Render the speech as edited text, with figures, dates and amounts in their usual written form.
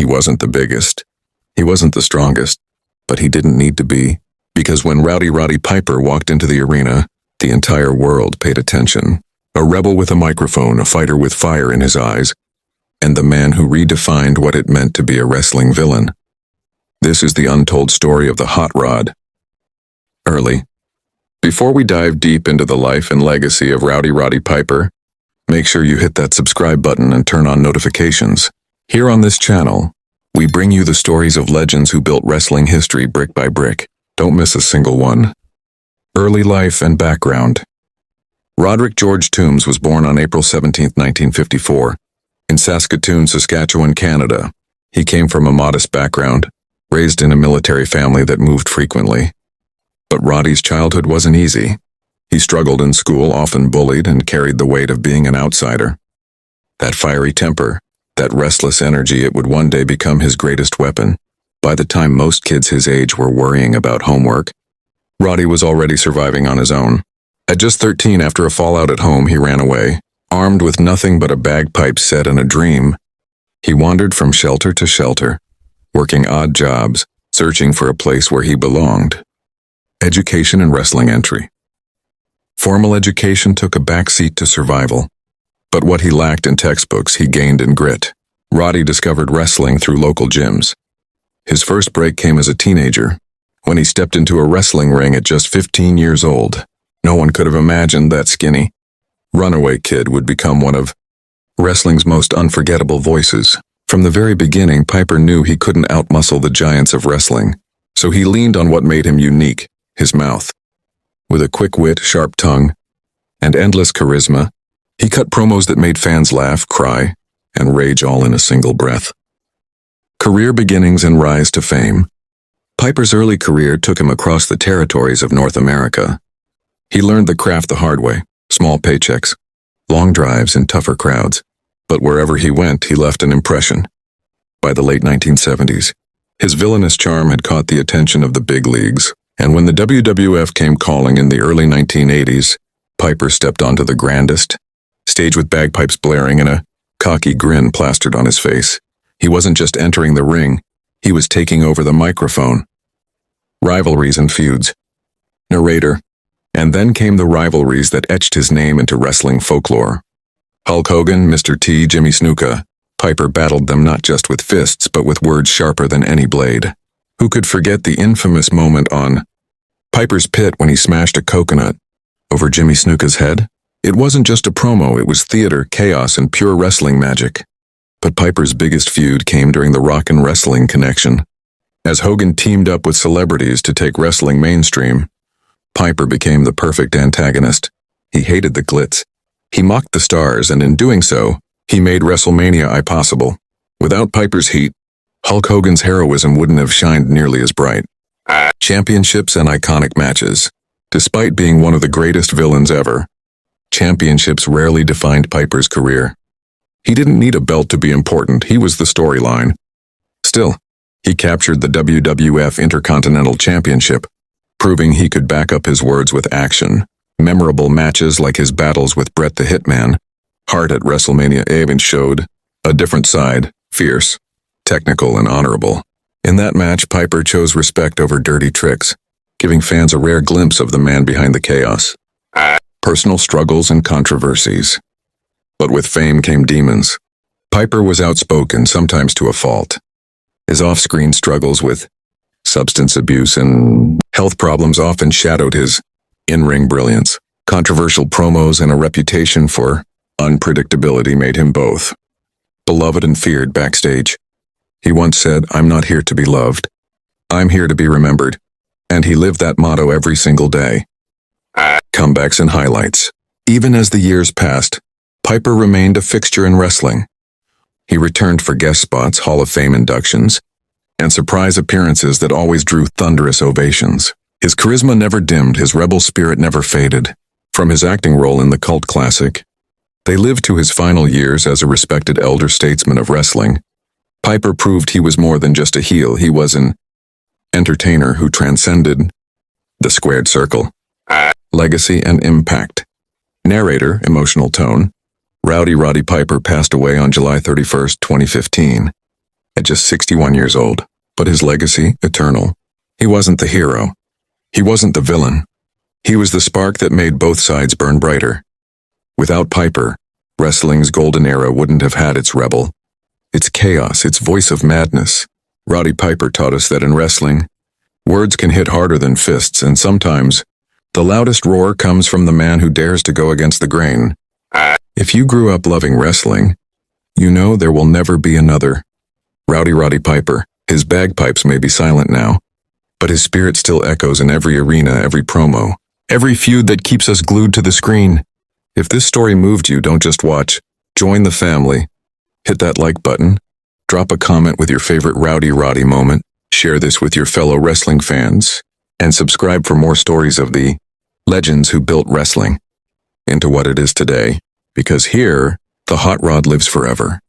wasn't the biggest. He wasn't the strongest, but he didn't need to be, because when Rowdy Roddy Piper walked into the arena, the entire world paid attention. A rebel with a microphone, a fighter with fire in his eyes, and the man who redefined what it meant to be a wrestling villain. This is the untold story of the Hot Rod. Early. Before we dive deep into the life and legacy of Rowdy Roddy Piper, make sure you hit that subscribe button and turn on notifications. Here on this channel, we bring you the stories of legends who built wrestling history brick by brick. Don't miss a single one. Early life and background. Roderick George Toombs was born on April 17, 1954, in Saskatoon, Saskatchewan, Canada. He came from a modest background, raised in a military family that moved frequently. But Roddy's childhood wasn't easy. He struggled in school, often bullied, and carried the weight of being an outsider. That fiery temper, that restless energy, it would one day become his greatest weapon. By the time most kids his age were worrying about homework, Roddy was already surviving on his own. At just 13, after a fallout at home, he ran away, armed with nothing but a bagpipe set and a dream. He wandered from shelter to shelter, working odd jobs, searching for a place where he belonged. Education and wrestling entry. Formal education took a backseat to survival, but what he lacked in textbooks he gained in grit. Roddy discovered wrestling through local gyms. His first break came as a teenager, when he stepped into a wrestling ring at just 15 years old. No one could have imagined that skinny, runaway kid would become one of wrestling's most unforgettable voices. From the very beginning, Piper knew he couldn't outmuscle the giants of wrestling, so he leaned on what made him unique, his mouth. With a quick wit, sharp tongue, and endless charisma, he cut promos that made fans laugh, cry, and rage all in a single breath. Career beginnings and rise to fame. Piper's early career took him across the territories of North America. He learned the craft the hard way, small paychecks, long drives, and tougher crowds. But wherever he went, he left an impression. By the late 1970s, his villainous charm had caught the attention of the big leagues, and when the WWF came calling in the early 1980s, Piper stepped onto the grandest stage with bagpipes blaring and a cocky grin plastered on his face. He wasn't just entering the ring, he was taking over the microphone. Rivalries and feuds. Narrator. And then came the rivalries that etched his name into wrestling folklore. Hulk Hogan, Mr. T, Jimmy Snuka. Piper battled them not just with fists, but with words sharper than any blade. Who could forget the infamous moment on Piper's Pit when he smashed a coconut over Jimmy Snuka's head? It wasn't just a promo, it was theater, chaos, and pure wrestling magic. But Piper's biggest feud came during the Rock and Wrestling Connection. As Hogan teamed up with celebrities to take wrestling mainstream, Piper became the perfect antagonist. He hated the glitz. He mocked the stars, and in doing so, he made WrestleMania possible. Without Piper's heat, Hulk Hogan's heroism wouldn't have shined nearly as bright. Championships and iconic matches. Despite being one of the greatest villains ever, championships rarely defined Piper's career. He didn't need a belt to be important, he was the storyline. Still, he captured the WWF Intercontinental Championship, proving he could back up his words with action. Memorable matches like his battles with Bret the Hitman Hart at WrestleMania even showed a different side, fierce, technical, and honorable. In that match, Piper chose respect over dirty tricks, giving fans a rare glimpse of the man behind the chaos. Personal struggles and controversies. But with fame came demons. Piper was outspoken, sometimes to a fault. His off-screen struggles with substance abuse and health problems often shadowed his in-ring brilliance. Controversial promos and a reputation for unpredictability made him both beloved and feared backstage. He once said, "I'm not here to be loved. I'm here to be remembered." And he lived that motto every single day. Comebacks and highlights. Even as the years passed, Piper remained a fixture in wrestling. He returned for guest spots, Hall of Fame inductions, and surprise appearances that always drew thunderous ovations. His charisma never dimmed, his rebel spirit never faded. From his acting role in the cult classic, they lived to his final years as a respected elder statesman of wrestling. Piper proved he was more than just a heel, he was an entertainer who transcended the squared circle. Legacy and impact. Narrator, emotional tone. Rowdy Roddy Piper passed away on July 31, 2015. at just 61 years old, but his legacy, eternal. He wasn't the hero. He wasn't the villain. He was the spark that made both sides burn brighter. Without Piper, wrestling's golden era wouldn't have had its rebel, its chaos, its voice of madness. Roddy Piper taught us that in wrestling, words can hit harder than fists, and sometimes, the loudest roar comes from the man who dares to go against the grain. If you grew up loving wrestling, you know there will never be another. Rowdy Roddy Piper, his bagpipes may be silent now, but his spirit still echoes in every arena, every promo, every feud that keeps us glued to the screen. If this story moved you, don't just watch. Join the family. Hit that like button. Drop a comment with your favorite Rowdy Roddy moment. Share this with your fellow wrestling fans. And subscribe for more stories of the legends who built wrestling into what it is today. Because here, the hot rod lives forever.